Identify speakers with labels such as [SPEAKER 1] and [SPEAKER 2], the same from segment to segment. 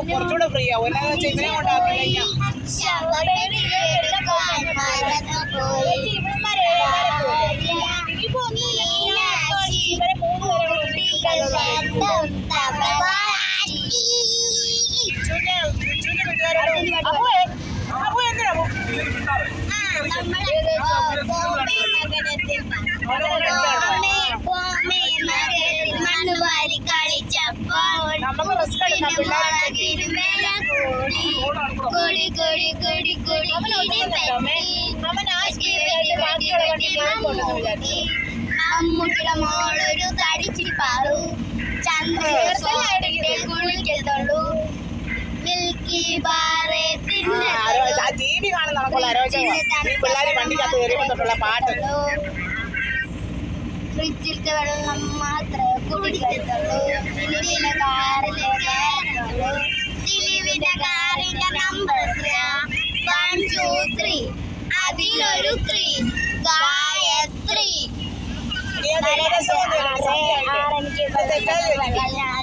[SPEAKER 1] കുറച്ചുകൂടെ ഫ്രീ ആവും. എന്നാന്ന് വെച്ചാൽ ഇവനെ കൊണ്ടാക്കി കഴിഞ്ഞാൽ
[SPEAKER 2] അമ്മുട്ടിയുടെ മോളൊരു തടിച്ചിരിപ്പാറു ചന്ദ്രന്റെ കുളിക്കത്തുള്ളൂ മിൽക്കി ബാറെ
[SPEAKER 1] TV കാണുന്ന പാട്ട്
[SPEAKER 2] ഫ്രിഡ്ജിലത്തെ വെള്ളം മാത്രമേ കുടിക്കത്തുള്ളൂ ദിലീപിന്റെ കാറിലെ കയറത്തുള്ളൂ ദിലീപിന്റെ കാറിന്റെ നമ്പർ 1 2 3 അതിലൊരു 3 ഗായത്രി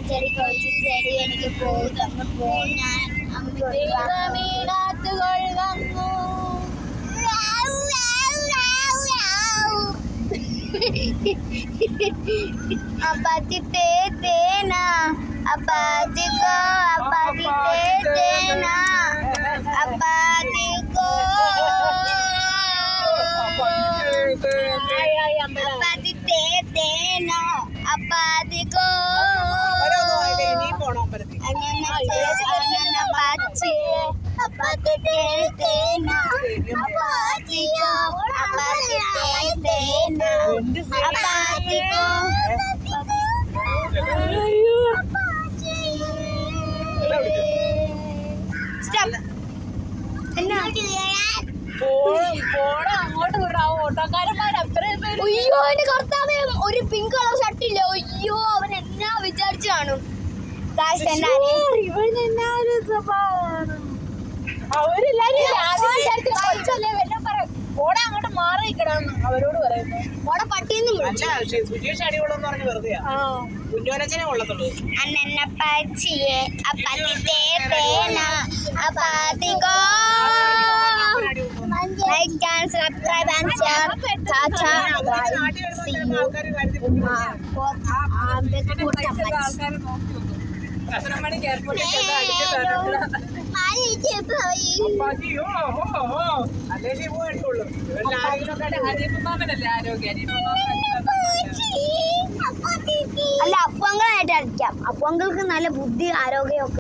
[SPEAKER 2] ചെടി കൊച്ചു ചെടി എനിക്ക് പോകുന്നു ഞാൻ അമ്മീടാത്തുകൾ വന്നു അപ്പാത്തി തേന അപ്പാത്തിക്കോ അപ്പാത്തി തേന അപ്പാത്തിക്കോ അപ്പാത്തി തേന അപ്പാത്തിക്കോ പച്ചി അപ്പാത്തി തേന അപ്പാത്തിക്കോ അപ്പാത്തി തേന അപ്പാത്തിക്കോ സ്റ്റോപ്പ് അയ്യോ എന്റെ കർത്താവേ ഒരു പിങ്ക് കളർ ഷർട്ടില്ല അയ്യോ അവൻ എന്നാ വിചാരിച്ചു കാണും
[SPEAKER 1] അങ്ങോട്ട് മാറി നിൽക്കണമെന്ന് അവരോട് പറയുന്നു. സുജീഷ് അടികൊള്ളെന്ന് പറഞ്ഞ് വെറുതെ കുഞ്ഞോനച്ചനെ കൊള്ളത്തുള്ളൂ.
[SPEAKER 2] Like and subscribe and share. Tata. അല്ല അപ്പങ്ങളായിട്ട് അടിക്കാം. അപ്പങ്ങൾക്ക് നല്ല ബുദ്ധി ആരോഗ്യമൊക്കെ